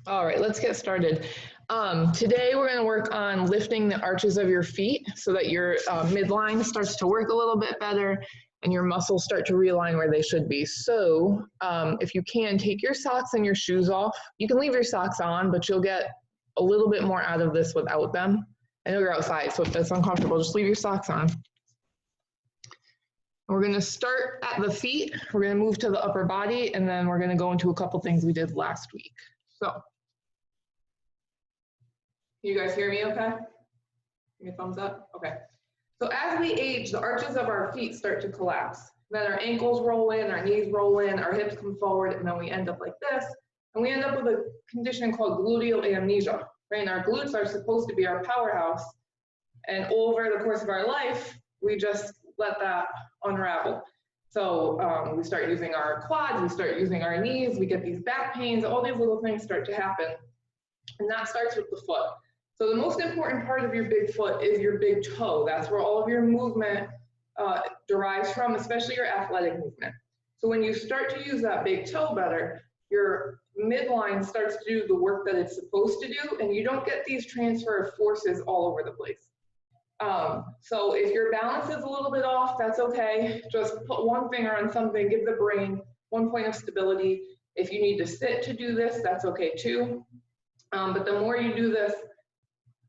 All right, let's get started. Today we're going to work on lifting the arches of your feet so that your midline starts to work a little bit better and your muscles start to realign where they should be. So if you can, take your socks and your shoes off. You can leave your socks on, but you'll get a little bit more out of this without them. I know you're outside, so if that's uncomfortable, just leave your socks on. We're going to start at the feet. We're going to move to the upper body, and then we're going to go into a couple things we did last week. So, you guys hear me okay? Give me a thumbs up. Okay. So as we age, the arches of our feet start to collapse. Then our ankles roll in, our knees roll in, our hips come forward, and then we end up like this. And we end up with a condition called gluteal amnesia. Right? And our glutes are supposed to be our powerhouse. And over the course of our life, we just let that unravel. So we start using our quads, we start using our knees, we get these back pains, all these little things start to happen. And that starts with the foot. So the most important part of your big foot is your big toe. That's where all of your movement derives from, especially your athletic movement. So when you start to use that big toe better, your midline starts to do the work that it's supposed to do, and you don't get these transfer of forces all over the place. So if your balance is a little bit off, that's okay. Just put one finger on something, give the brain 1 point of stability. If you need to sit to do this, that's okay too. But the more you do this,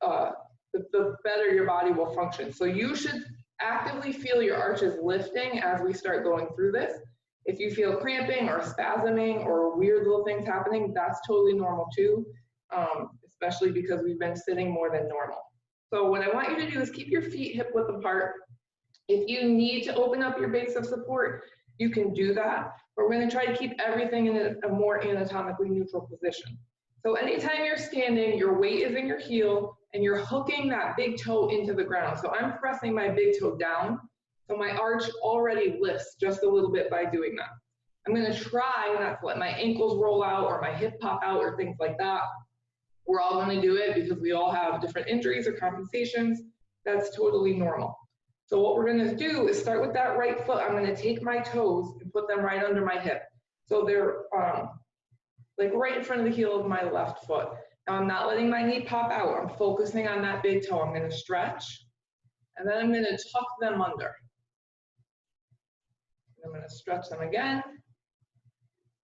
the better your body will function. So you should actively feel your arches lifting as we start going through this. If you feel cramping or spasming or weird little things happening, that's totally normal too, especially because we've been sitting more than normal. So what I want you to do is keep your feet hip width apart. If you need to open up your base of support, you can do that, but we're going to try to keep everything in a more anatomically neutral position. So anytime you're standing, your weight is in your heel and you're hooking that big toe into the ground. So I'm pressing my big toe down, so my arch already lifts just a little bit by doing that. I'm going to try not to let my ankles roll out or my hip pop out or things like that. We're all going to do it because we all have different injuries or compensations. That's totally normal. So what we're going to do is start with that right foot. I'm going to take my toes and put them right under my hip. So they're like right in front of the heel of my left foot. Now I'm not letting my knee pop out. I'm focusing on that big toe. I'm going to stretch, and then I'm going to tuck them under. I'm going to stretch them again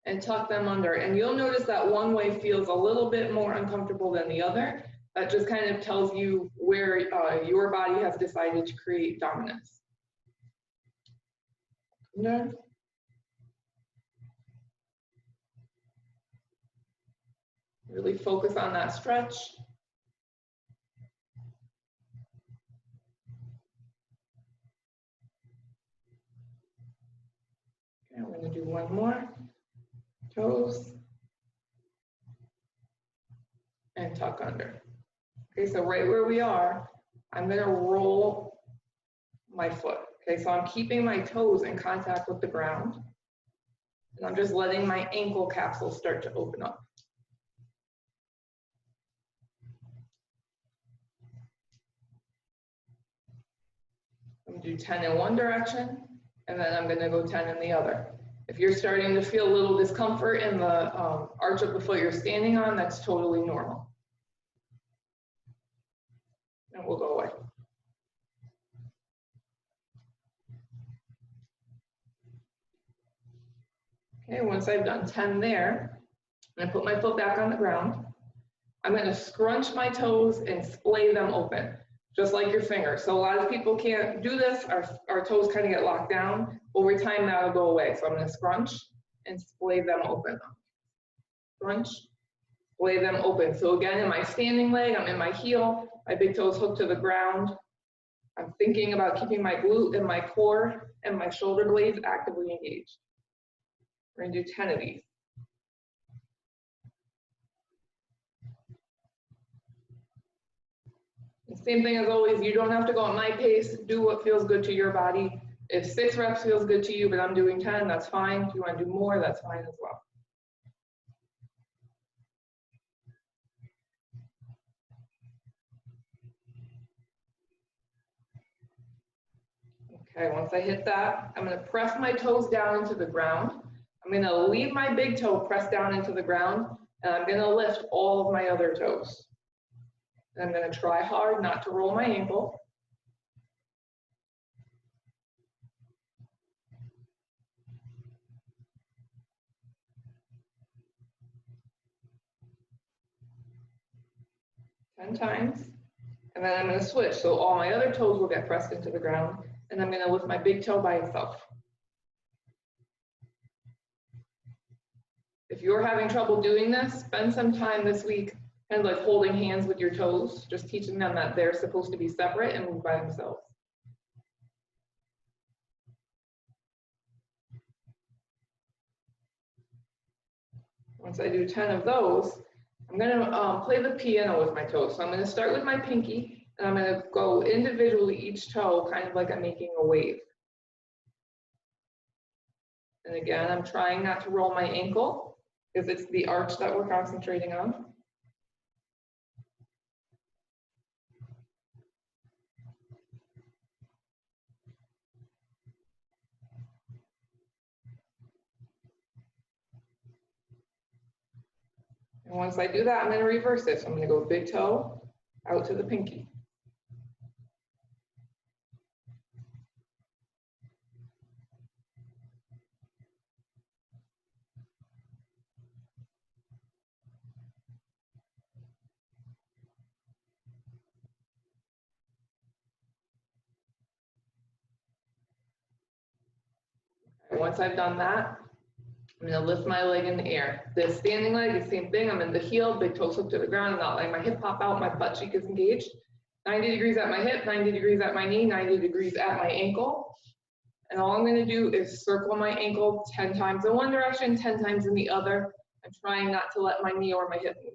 and tuck them under. And you'll notice that one way feels a little bit more uncomfortable than the other. That just kind of tells you where your body has decided to create dominance. Under. Really focus on that stretch. Okay, we're going to do one more. Toes. And tuck under. Okay, so right where we are, I'm going to roll my foot. Okay, so I'm keeping my toes in contact with the ground. And I'm just letting my ankle capsule start to open up. I'm going to do 10 in one direction, and then I'm going to go 10 in the other. If you're starting to feel a little discomfort in the arch of the foot you're standing on, that's totally normal. And we'll go away. Okay, once I've done 10 there, I'm going to put my foot back on the ground. I'm going to scrunch my toes and splay them open, just like your fingers. So a lot of people can't do this. Our toes kind of get locked down. Over time, that'll go away. So I'm going to scrunch and splay them open. Scrunch, splay them open. So again, in my standing leg, I'm in my heel. My big toes hooked to the ground. I'm thinking about keeping my glute and my core and my shoulder blades actively engaged. We're going to do 10 of these. Same thing as always, you don't have to go at my pace. Do what feels good to your body. If 6 reps feels good to you, but I'm doing 10, that's fine. If you want to do more, that's fine as well. Okay, once I hit that, I'm going to press my toes down into the ground. I'm going to leave my big toe pressed down into the ground, And I'm gonna lift all of my other toes. And I'm gonna try hard not to roll my ankle. Ten times. And then I'm gonna switch. So all my other toes will get pressed into the ground. And I'm gonna lift my big toe by itself. If you're having trouble doing this, spend some time this week kind of like holding hands with your toes, just teaching them that they're supposed to be separate and move by themselves. Once I do 10 of those, I'm gonna play the piano with my toes. So I'm gonna start with my pinky, and I'm gonna go individually each toe, kind of like I'm making a wave. And again, I'm trying not to roll my ankle, because it's the arch that we're concentrating on. And once I do that, I'm gonna reverse it. So I'm gonna go big toe out to the pinky. And once I've done that, I'm gonna lift my leg in the air. The standing leg is the same thing. I'm in the heel, big toes hooked to the ground. I'm not letting my hip pop out, my butt cheek is engaged. 90 degrees at my hip, 90 degrees at my knee, 90 degrees at my ankle. And all I'm gonna do is circle my ankle 10 times in one direction, 10 times in the other. I'm trying not to let my knee or my hip move.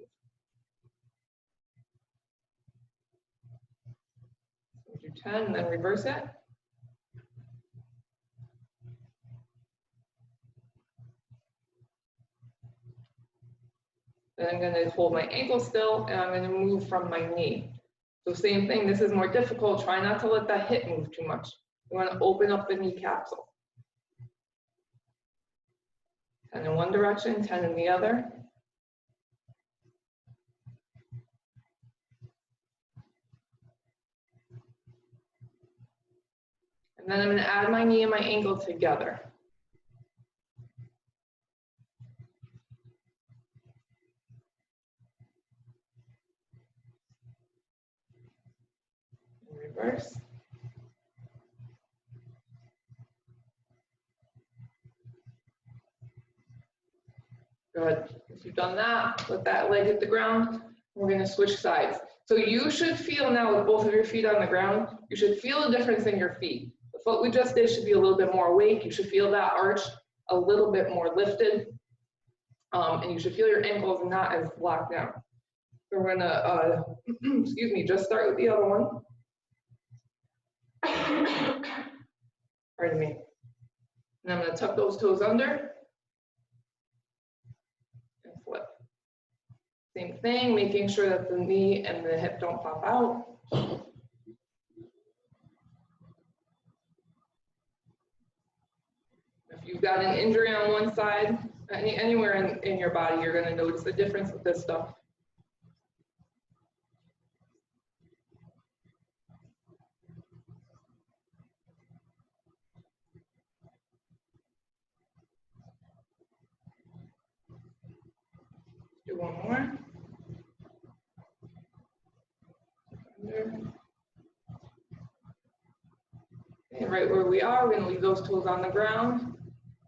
So do 10 and then reverse it. Then I'm gonna hold my ankle still and I'm gonna move from my knee. So same thing, this is more difficult. Try not to let that hip move too much. You wanna open up the knee capsule. 10 in one direction, 10 in the other. And then I'm gonna add my knee and my ankle together. Reverse. Good. If you've done that, let that leg hit the ground. We're gonna switch sides. So you should feel now with both of your feet on the ground, you should feel a difference in your feet. The foot we just did should be a little bit more awake. You should feel that arch a little bit more lifted. And you should feel your ankles not as locked down. So we're gonna, excuse me, just start with the other one. Pardon me. And I'm gonna tuck those toes under and flip. Same thing, making sure that the knee and the hip don't pop out. If you've got an injury on one side, anywhere in your body, you're gonna notice the difference with this stuff. Do one more. Okay, right where we are, we're gonna leave those toes on the ground.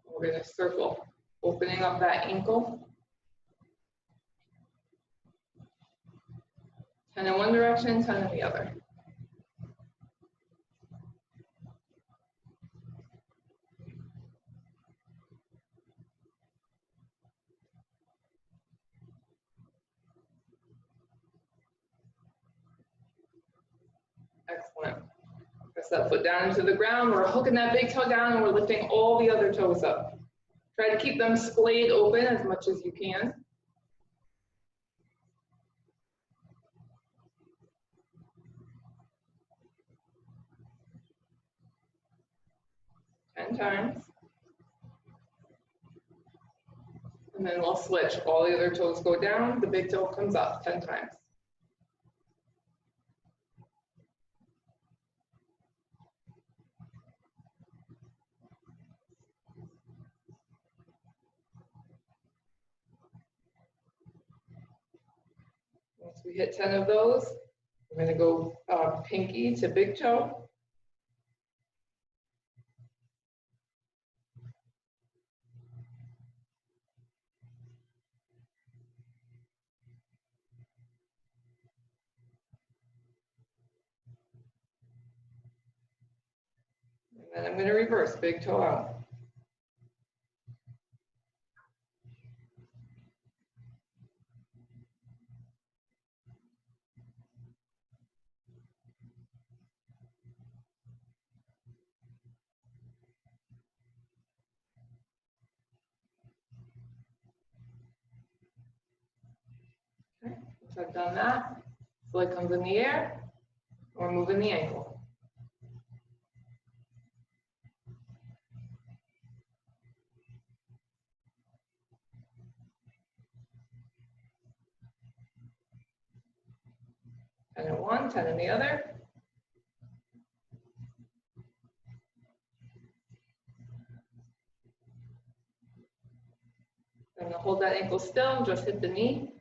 We're gonna circle, opening up that ankle. 10 in one direction, 10 in the other. Excellent. Press that foot down into the ground. We're hooking that big toe down and we're lifting all the other toes up. Try to keep them splayed open as much as you can. Ten times. And then we'll switch. All the other toes go down, the big toe comes up 10 times. Once we hit 10 of those, we're going to go pinky to big toe. And then I'm going to reverse, big toe out. Okay, once I've done that, leg comes in the air, or moving the ankle. Ten in one, 10 in the other. And hold that ankle still, just hit the knee.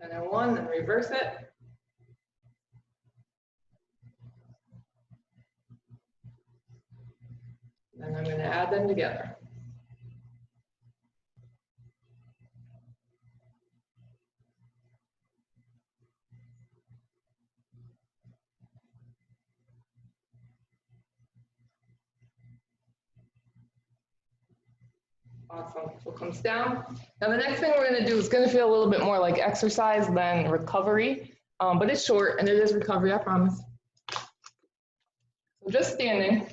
And then one, then reverse it. And I'm going to add them together. Awesome. So it comes down. Now the next thing we're going to do is going to feel a little bit more like exercise than recovery, but it's short and it is recovery, I promise. So just standing.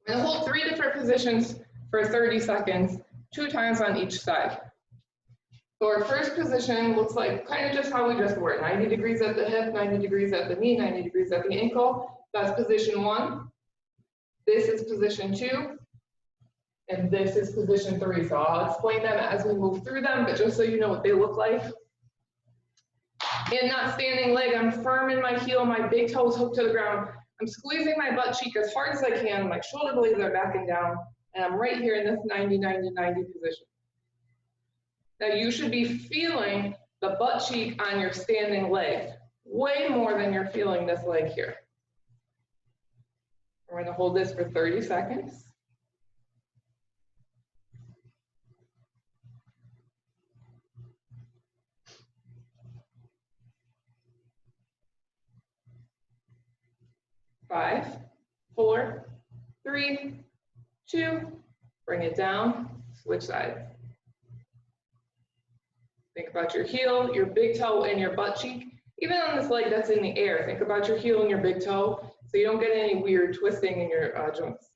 We're going to hold 3 different positions for 30 seconds, 2 times on each side. So our first position looks like kind of just how we just were, 90 degrees at the hip, 90 degrees at the knee, 90 degrees at the ankle. That's position 1. This is position 2. And this is position 3. So I'll explain them as we move through them, but just so you know what they look like. And not standing leg, I'm firm in my heel, my big toes hooked to the ground. I'm squeezing my butt cheek as hard as I can, my shoulder blades are backing down, and I'm right here in this 90, 90, 90 position. Now you should be feeling the butt cheek on your standing leg, way more than you're feeling this leg here. We're going to hold this for 30 seconds. Five, 4, 3, 2, bring it down, switch sides. Think about your heel, your big toe, and your butt cheek. Even on this leg that's in the air, think about your heel and your big toe so you don't get any weird twisting in your joints.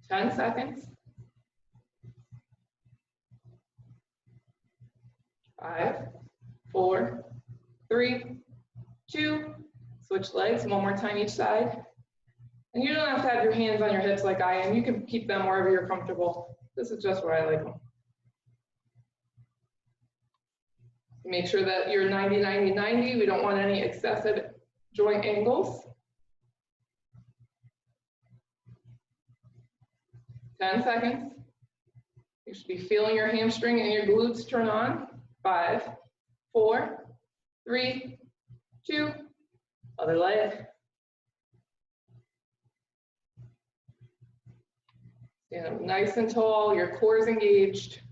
Ten seconds. 5, 4, 3, 2, switch legs, one more time each side. And you don't have to have your hands on your hips like I am. You can keep them wherever you're comfortable. This is just where I like them. Make sure that you're 90, 90, 90. We don't want any excessive joint angles. 10 seconds. You should be feeling your hamstring and your glutes turn on. 5, 4, 3, 2, other leg. Stand up nice and tall, your core is engaged.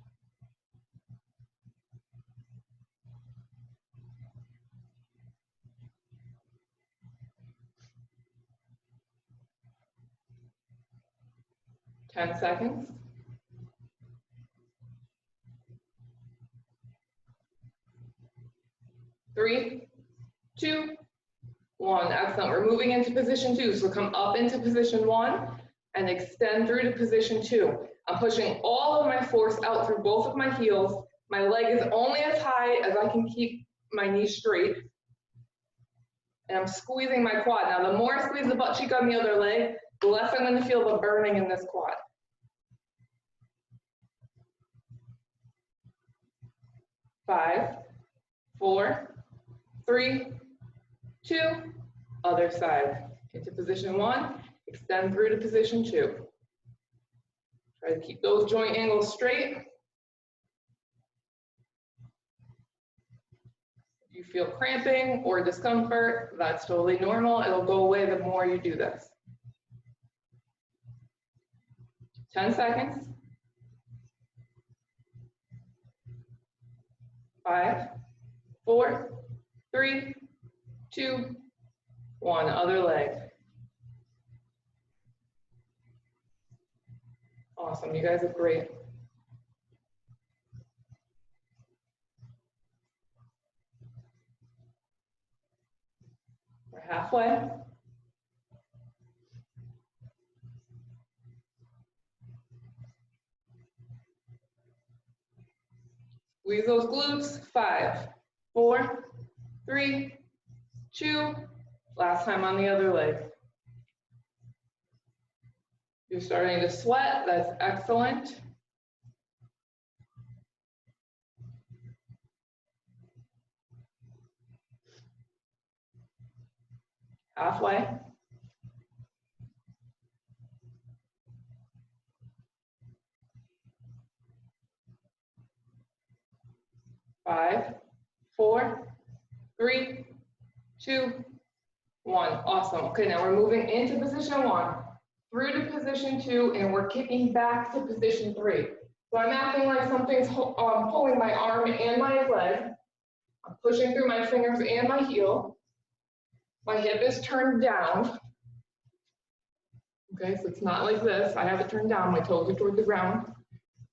Ten seconds. 3, 2, 1. Excellent. We're moving into position 2. So come up into position 1 and extend through to position 2. I'm pushing all of my force out through both of my heels, My leg is only as high as I can keep my knees straight. And I'm squeezing my quad. Now, the more I squeeze the butt cheek on the other leg, the less I'm going to feel the burning in this quad. 5, 4, 3, 2, other side. Into position 1, extend through to position 2. Try to keep those joint angles straight. If you feel cramping or discomfort, that's totally normal. It'll go away the more you do this. 10 seconds. 5, 4, 3, 2, 1. Other leg. Awesome, you guys are great. We're halfway. Squeeze those glutes. 5, 4, 3, 2. Last time on the other leg. You're starting to sweat. That's excellent. Halfway. Five, 4, 3, 2, 1. Awesome. Okay, now we're moving into position 1, through to position 2, and we're kicking back to position 3. So I'm acting like something's pulling my arm and my leg. I'm pushing through my fingers and my heel. My hip is turned down. Okay, so it's not like this. I have it turned down. My toes are toward the ground.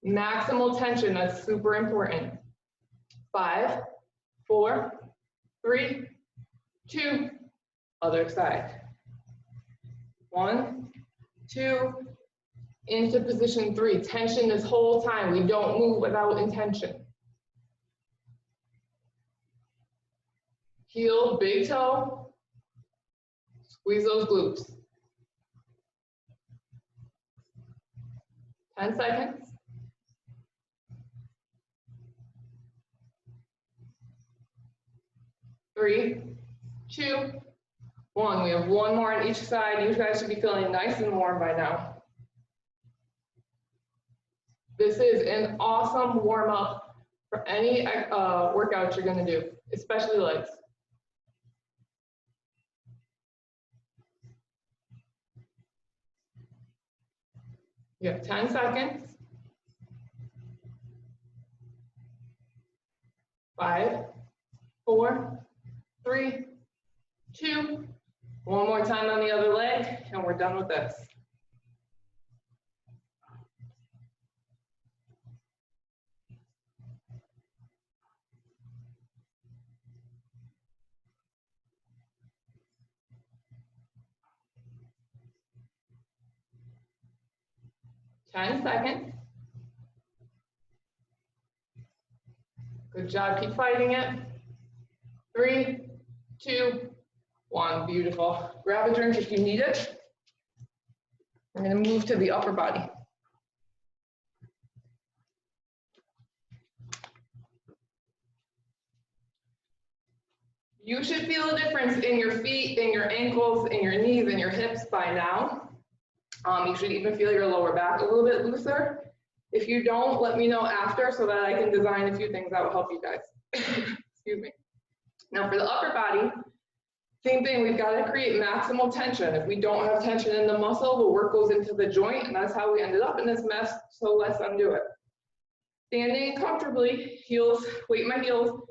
Maximal tension, that's super important. 5, 4, 3, 2, other side. 1, 2, into position 3. Tension this whole time. We don't move without intention. Heel, big toe. Squeeze those glutes. 10 seconds. 3, 2, 1. We have one more on each side. You guys should be feeling nice and warm by now. This is an awesome warm-up for any workout you're going to do, especially legs. You have 10 seconds. 5, 4, 3, 2. One more time on the other leg, and we're done with this. Ten seconds. Good job, keep fighting it. 3, 2, 1, beautiful. Grab a drink if you need it. We're gonna move to the upper body. You should feel a difference in your feet, in your ankles, in your knees, and your hips by now. You should even feel your lower back a little bit looser. If you don't, let me know after so that I can design a few things that will help you guys. Excuse me. Now for the upper body, same thing, we've got to create maximal tension. If we don't have tension in the muscle, the work goes into the joint, and that's how we ended up in this mess, so let's undo it. Standing comfortably, heels, weight my heels,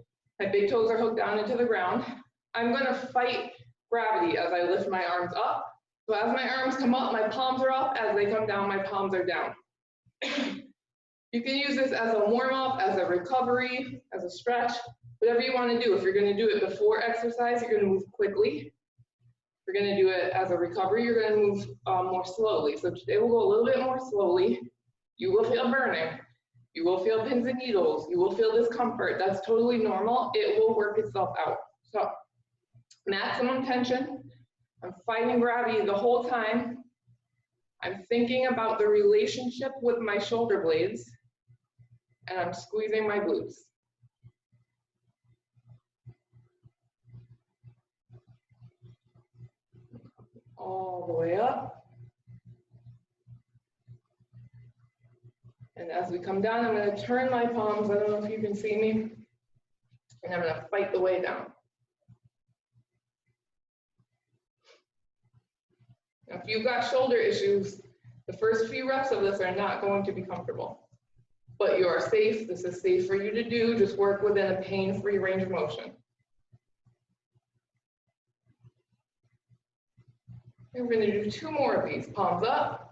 my big toes are hooked down into the ground. I'm gonna fight gravity as I lift my arms up. So as my arms come up, my palms are up. As they come down, my palms are down. You can use this as a warm-up, as a recovery, as a stretch, whatever you want to do. If you're going to do it before exercise, you're going to move quickly. If you're going to do it as a recovery, you're going to move more slowly. So today we'll go a little bit more slowly. You will feel burning. You will feel pins and needles. You will feel discomfort. That's totally normal. It will work itself out. So maximum tension. I'm fighting gravity the whole time. I'm thinking about the relationship with my shoulder blades, and I'm squeezing my glutes. All the way up. And as we come down, I'm going to turn my palms. I don't know if you can see me. And I'm going to fight the way down. Now, if you've got shoulder issues, the first few reps of this are not going to be comfortable. But you are safe. This is safe for you to do. Just work within a pain-free range of motion. And we're going to do 2 more of these. Palms up.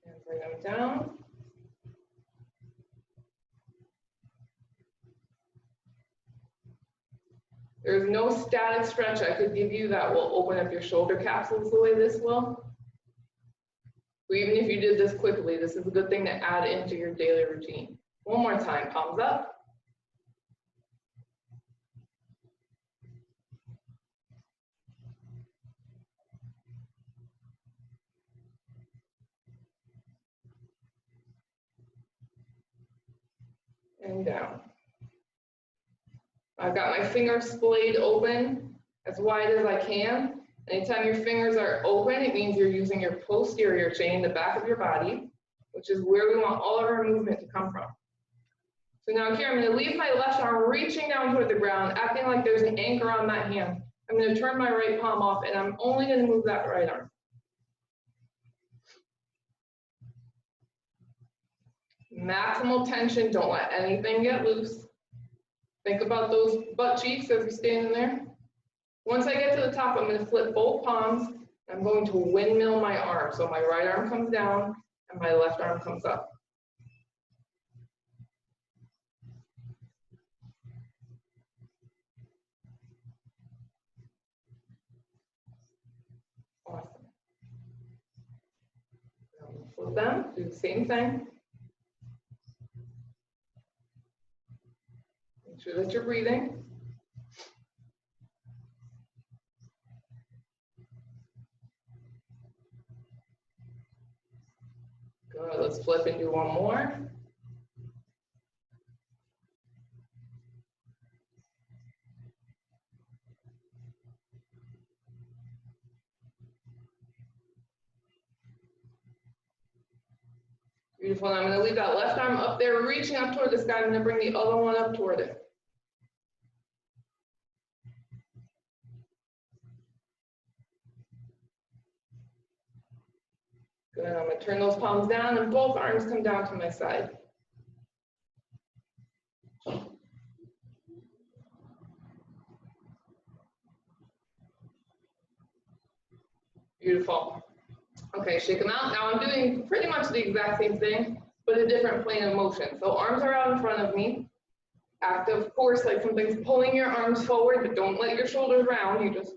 And bring them down. There's no static stretch I could give you that will open up your shoulder capsules the way this will. So even if you did this quickly, this is a good thing to add into your daily routine. One more time, palms up. And down. I've got my finger splayed open as wide as I can. Anytime your fingers are open, it means you're using your posterior chain, the back of your body, which is where we want all of our movement to come from. So now here, I'm going to leave my left arm reaching down toward the ground, acting like there's an anchor on that hand. I'm going to turn my right palm off, and I'm only going to move that right arm. Maximal tension, don't let anything get loose. Think about those butt cheeks as you're standing there. Once I get to the top, I'm going to flip both palms. I'm going to windmill my arm. So my right arm comes down and my left arm comes up. Awesome. Flip them, do the same thing. Make sure that you're breathing. Good, let's flip and do one more. Beautiful, and I'm going to leave that left arm up there, reaching up toward the sky. I'm going to bring the other one up toward it. Good, I'm going to turn those palms down and both arms come down to my side. Beautiful. Okay, shake them out. Now I'm doing pretty much the exact same thing, but a different plane of motion. So arms are out in front of me. Act, of course, like something's pulling your arms forward, but don't let your shoulders round. You just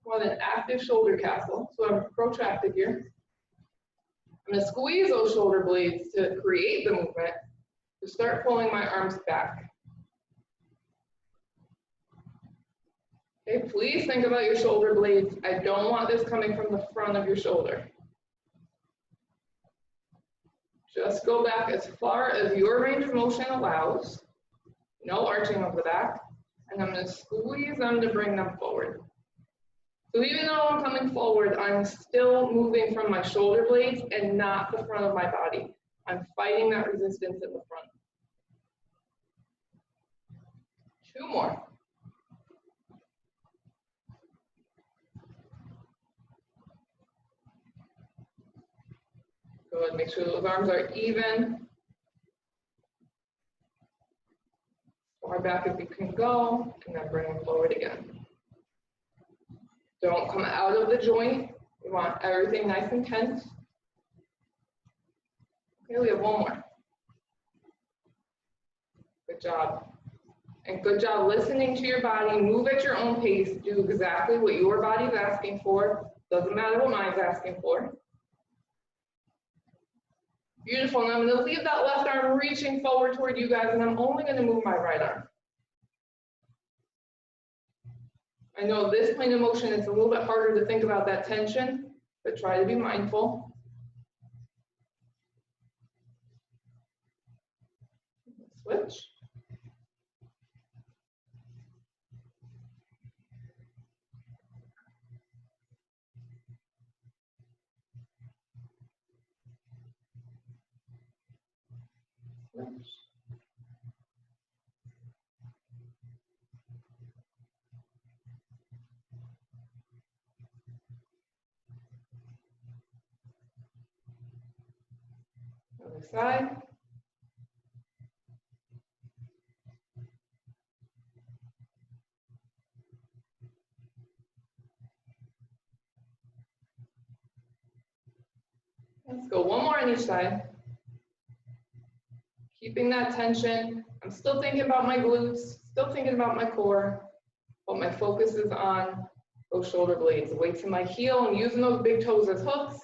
want an active shoulder castle. So I'm protracted here. I'm going to squeeze those shoulder blades to create the movement, to start pulling my arms back. Okay, please think about your shoulder blades. I don't want this coming from the front of your shoulder. Just go back as far as your range of motion allows. No arching of the back. And I'm going to squeeze them to bring them forward. So even though I'm coming forward, I'm still moving from my shoulder blades and not the front of my body. I'm fighting that resistance in the front. 2 more. Good, make sure those arms are even. Far back as you can go, and then bring them forward again. Don't come out of the joint. We want everything nice and tense. Okay, we have one more. Good job. And good job listening to your body. Move at your own pace. Do exactly what your body's asking for. Doesn't matter what mine's asking for. Beautiful. And I'm going to leave that left arm reaching forward toward you guys, and I'm only going to move my right arm. I know this plane of motion, it's a little bit harder to think about that tension, but try to be mindful. Switch. Switch. Other side. Let's go one more on each side. Keeping that tension. I'm still thinking about my glutes, still thinking about my core, but my focus is on those shoulder blades. Weights in my heel and using those big toes as hooks.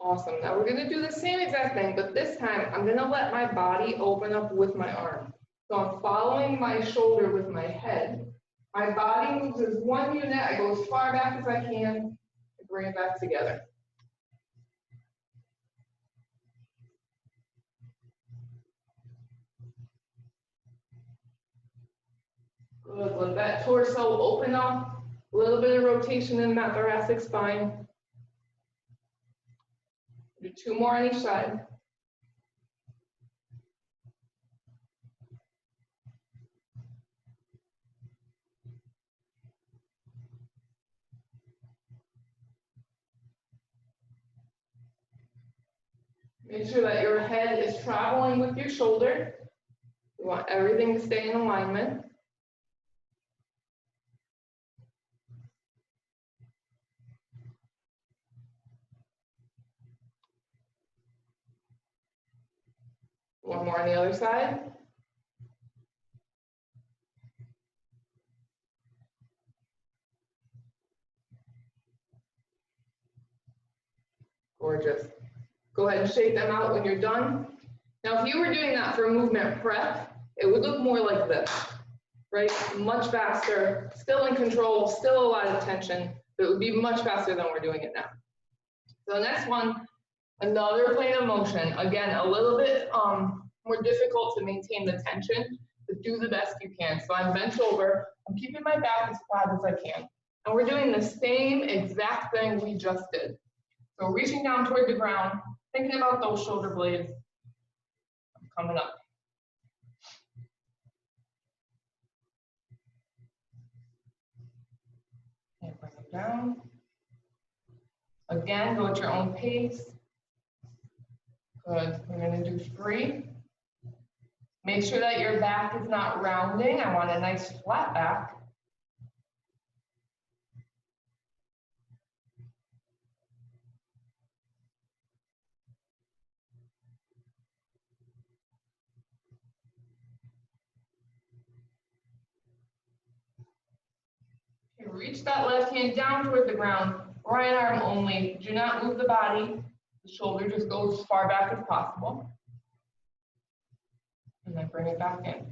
Awesome. Now we're going to do the same exact thing, but this time I'm going to let my body open up with my arm. So I'm following my shoulder with my head. My body moves as one unit. I go as far back as I can to bring it back together. Good. Let that torso open up. A little bit of rotation in that thoracic spine. Do two more on each side. Make sure that your head is traveling with your shoulder. You want everything to stay in alignment. One more on the other side. Gorgeous. Go ahead and shake them out when you're done. Now, if you were doing that for a movement prep, it would look more like this, right? Much faster, still in control, still a lot of tension, but it would be much faster than we're doing it now. So the next one, another plane of motion. Again, a little bit more difficult to maintain the tension, but do the best you can. So I'm bent over, I'm keeping my back as flat as I can. And we're doing the same exact thing we just did. So reaching down toward the ground, thinking about those shoulder blades. I'm coming up. And bring it down. Again, go at your own pace. Good. We're going to do 3. Make sure that your back is not rounding. I want a nice flat back. Reach that left hand down toward the ground, right arm only. Do not move the body. The shoulder just goes as far back as possible. And then bring it back in.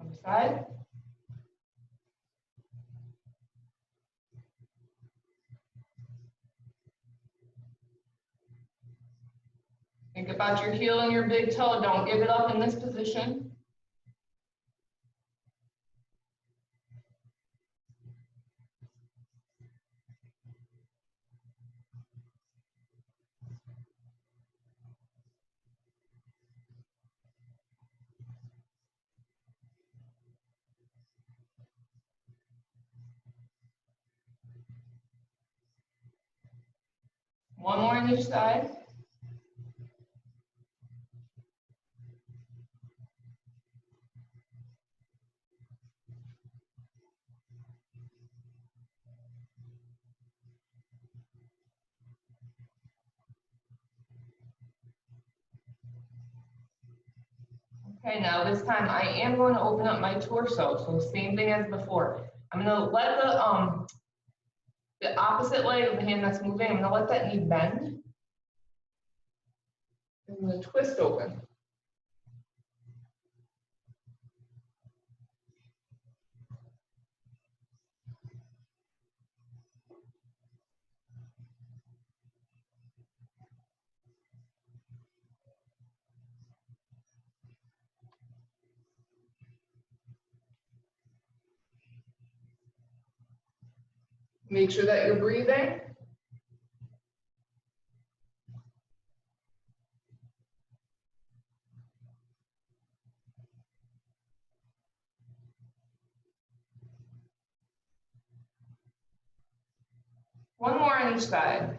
Other side. Think about your heel and your big toe. Don't give it up in this position. One more on each side. Okay, now this time I am going to open up my torso. So same thing as before. I'm going to let the opposite leg of the hand that's moving, I'm going to let that knee bend. I'm going to twist open. Make sure that you're breathing. One more on each side.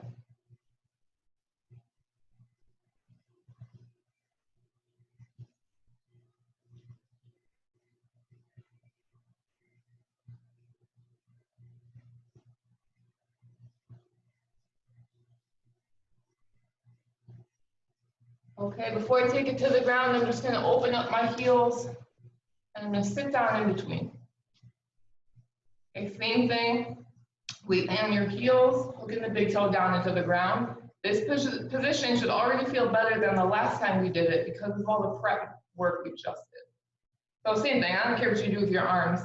Okay, before I take it to the ground, I'm just going to open up my heels and I'm going to sit down in between. Okay, same thing. Weight on your heels, hooking the big toe down into the ground. This position should already feel better than the last time we did it because of all the prep work we just did. So same thing, I don't care what you do with your arms.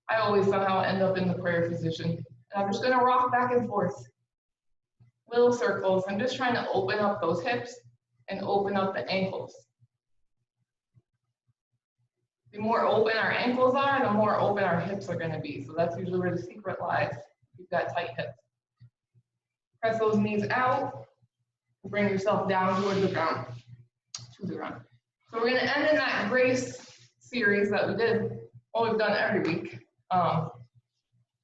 I always somehow end up in the prayer position. And I'm just gonna rock back and forth. Little circles. I'm just trying to open up those hips and open up the ankles. The more open our ankles are, the more open our hips are gonna be. So that's usually where the secret lies. You've got tight hips. Press those knees out. Bring yourself down towards the ground. To the ground. So we're gonna end in that grace series that we did, well, we've done every week.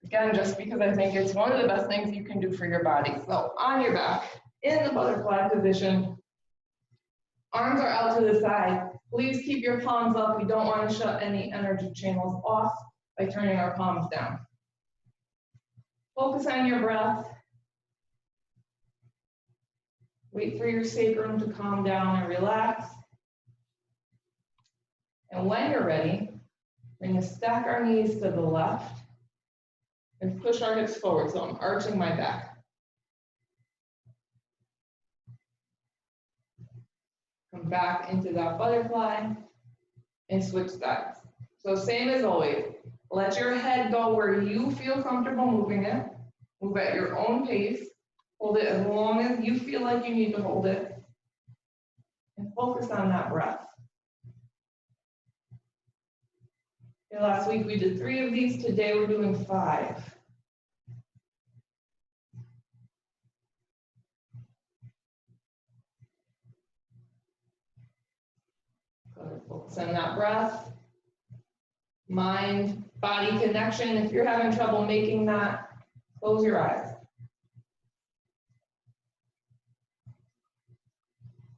Again, just because I think it's one of the best things you can do for your body. So on your back, in the butterfly position, arms are out to the side. Please keep your palms up. We don't want to shut any energy channels off by turning our palms down. Focus on your breath. Wait for your sacrum to calm down and relax. And when you're ready, we're going to stack our knees to the left and push our hips forward. So I'm arching my back. Come back into that butterfly and switch sides. So same as always, let your head go where you feel comfortable moving it. Move at your own pace. Hold it as long as you feel like you need to hold it. And focus on that breath. Okay, last week we did 3 of these. Today we're doing 5. Focus on that breath. Mind, body connection. If you're having trouble making that, close your eyes.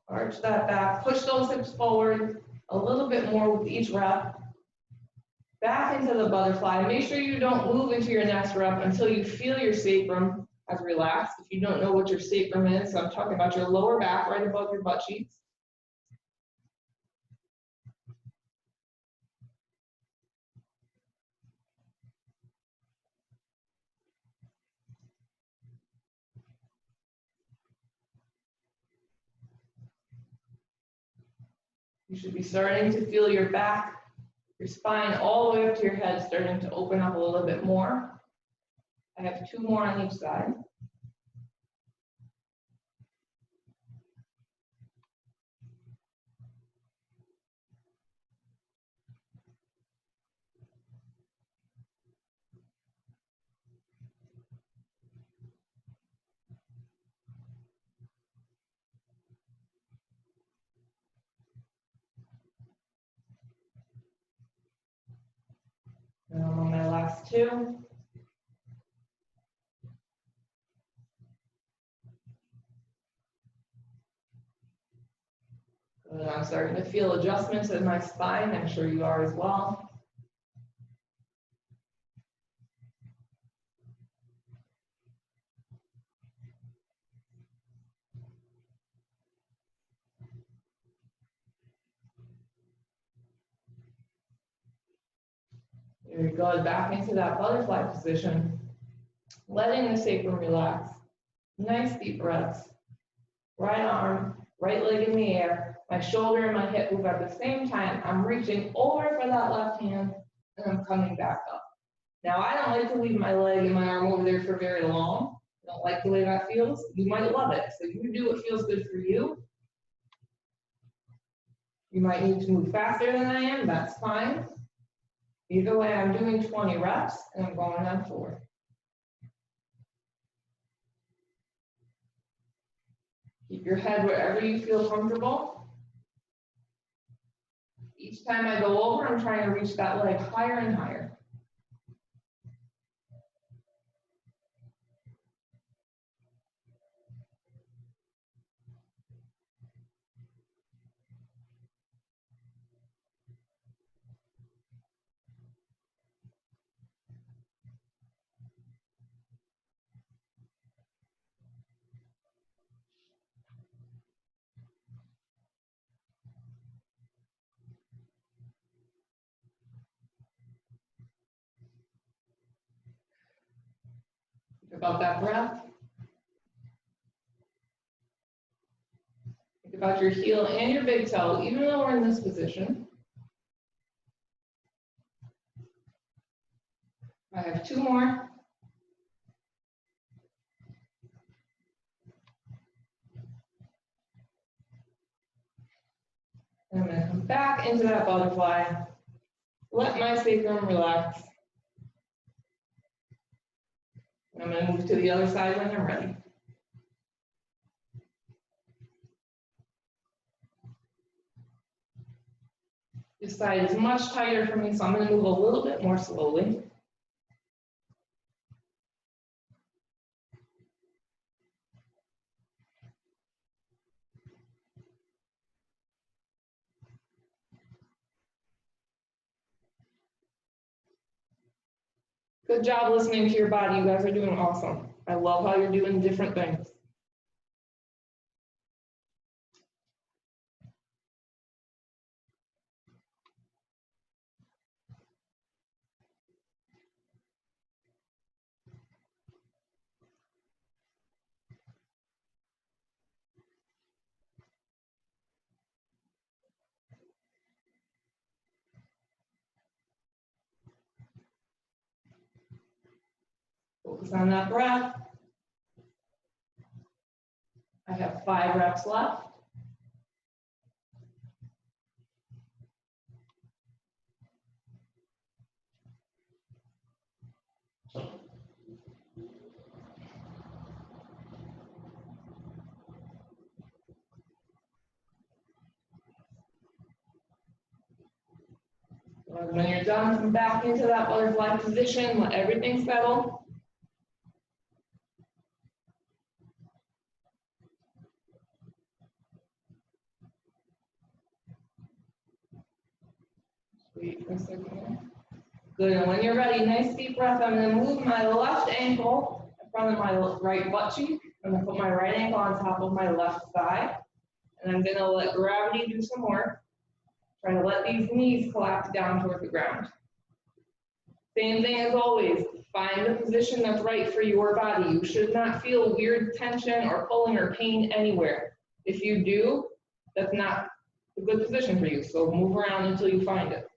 Arch that back, push those hips forward a little bit more with each rep. Back into the butterfly. Make sure you don't move into your next rep until you feel your sacrum has relaxed. If you don't know what your sacrum is, so I'm talking about your lower back right above your butt cheeks. You should be starting to feel your back, your spine all the way up to your head starting to open up a little bit more. I have 2 more on each side. And I'm on my last 2. And I'm starting to feel adjustments in my spine. I'm sure you are as well. Very good. Back into that butterfly position. Letting the sacrum relax. Nice deep breaths. Right arm, right leg in the air. My shoulder and my hip move at the same time. I'm reaching over for that left hand, and I'm coming back up. Now, I don't like to leave my leg and my arm over there for very long. I don't like the way that feels. You might love it. So you do what feels good for you. You might need to move faster than I am. That's fine. Either way, I'm doing 20 reps, and I'm going on 4. Keep your head wherever you feel comfortable. Each time I go over, I'm trying to reach that leg higher and higher. Think about that breath. Think about your heel and your big toe, even though we're in this position. I have 2 more. And I'm going to come back into that butterfly. Let my sacrum relax. And I'm going to move to the other side when I'm ready. This side is much tighter for me, so I'm going to move a little bit more slowly. Good job listening to your body. You guys are doing awesome. I love how you're doing different things. Focus on that breath. I have 5 reps left. When you're done, come back into that butterfly position. Let everything settle. Wait for a second. Good, and when you're ready, nice deep breath. I'm going to move my left ankle in front of my right butt cheek. I'm going to put my right ankle on top of my left thigh. And I'm going to let gravity do some work. Try to let these knees collapse down toward the ground. Same thing as always. Find the position that's right for your body. You should not feel weird tension or pulling or pain anywhere. If you do, that's not a good position for you. So move around until you find it.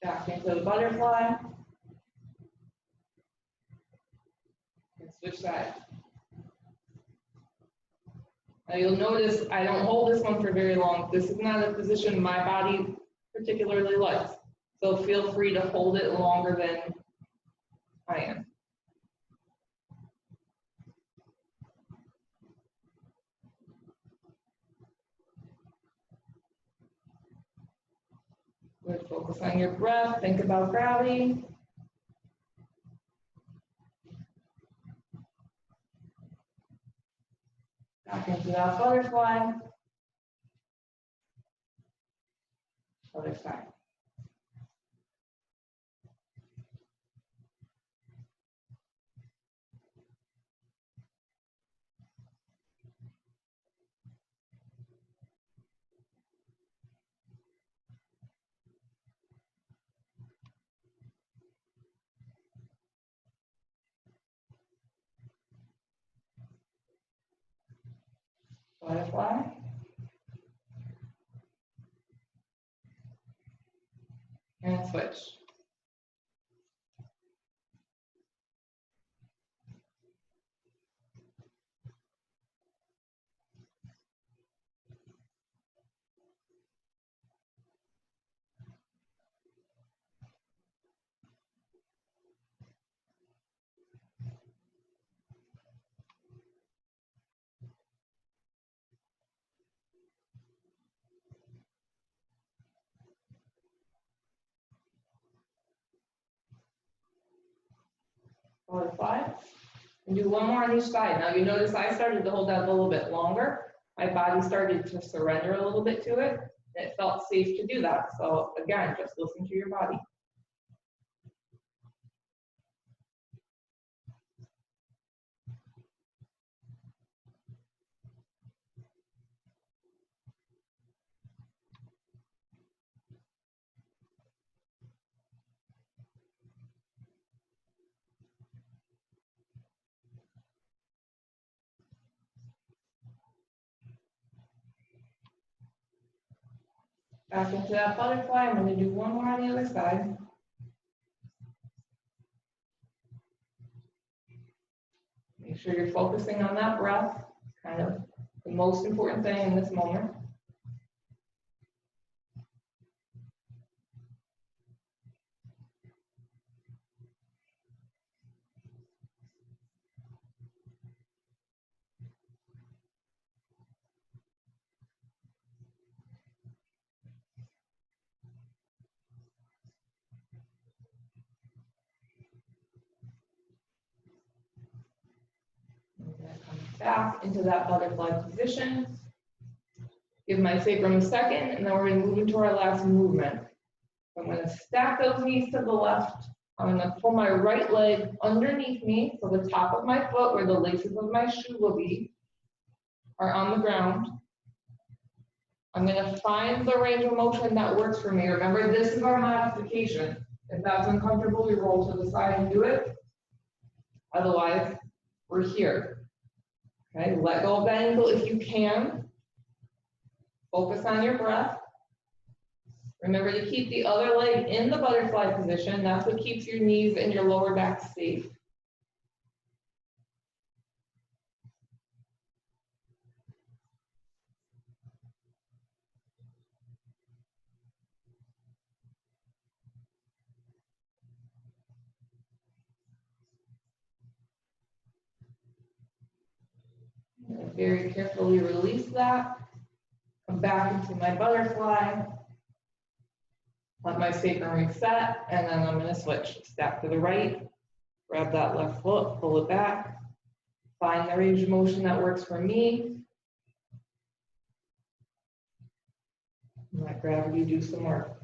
Back into the butterfly. And switch sides. Now you'll notice I don't hold this one for very long. This is not a position my body particularly likes. So feel free to hold it longer than I am. Good. Focus on your breath. Think about gravity. Back into that butterfly. Other side. butterfly, and switch. Butterfly. And do one more on each side. Now you notice I started to hold that a little bit longer. My body started to surrender a little bit to it. And it felt safe to do that. So again, just listen to your body. Back into that butterfly. I'm going to do one more on the other side. Make sure you're focusing on that breath, kind of the most important thing in this moment. Back into that butterfly position. Give my sacrum a second, and then we're going to move into our last movement. I'm going to stack those knees to the left. I'm going to pull my right leg underneath me, so the top of my foot, where the laces of my shoe will be, are on the ground. I'm going to find the range of motion that works for me. Remember, this is our modification. If that's uncomfortable, we roll to the side and do it. Otherwise, we're here. Okay, let go of that ankle if you can. Focus on your breath. Remember to keep the other leg in the butterfly position. That's what keeps your knees and your lower back safe. And very carefully release that. Come back into my butterfly. Let my sacrum reset, and then I'm going to switch. Step to the right, grab that left foot, pull it back. Find the range of motion that works for me. Let gravity do some work.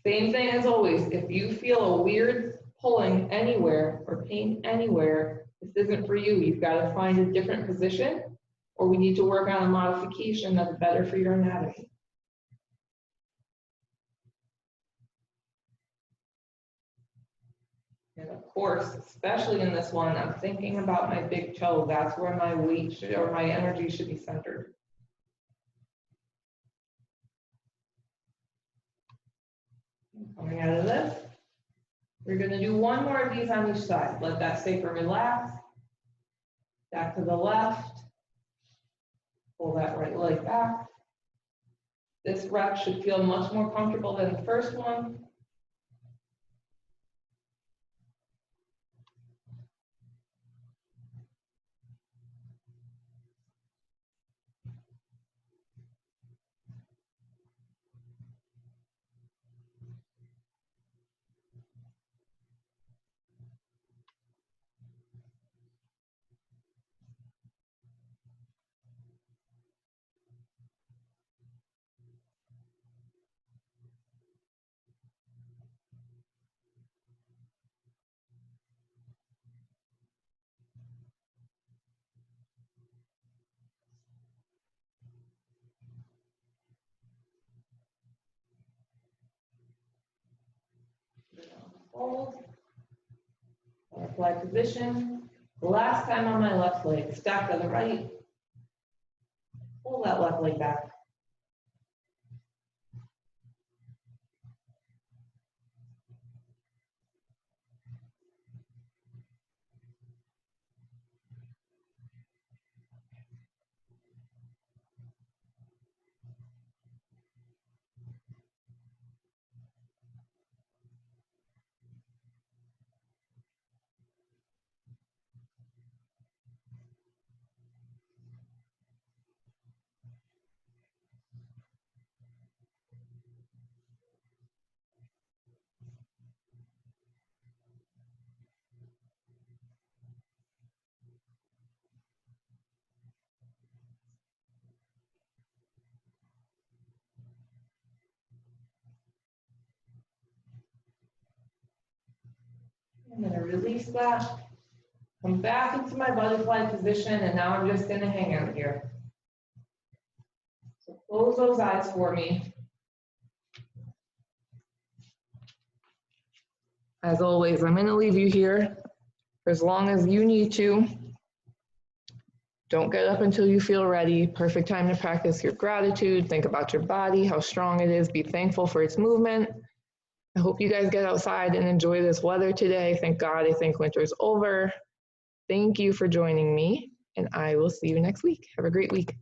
Same thing as always. If you feel a weird pulling anywhere or pain anywhere, this isn't for you. You've got to find a different position, or we need to work on a modification that's better for your anatomy. And of course, especially in this one, I'm thinking about my big toe. That's where my weight should, or my energy should be centered. Coming out of this, we're going to do one more of these on each side. Let that sacrum relax. Back to the left. Pull that right leg back. This rep should feel much more comfortable than the first one. Hold. Butterfly position. The last time on my left leg. Stack to the right. Pull that left leg back. I'm going to release that. Come back into my butterfly position, and now I'm just going to hang out here. So close those eyes for me. As always, I'm going to leave you here for as long as you need to. Don't get up until you feel ready. Perfect time to practice your gratitude. Think about your body, how strong it is. Be thankful for its movement. I hope you guys get outside and enjoy this weather today. Thank God, I think winter's over. Thank you for joining me, and I will see you next week. Have a great week.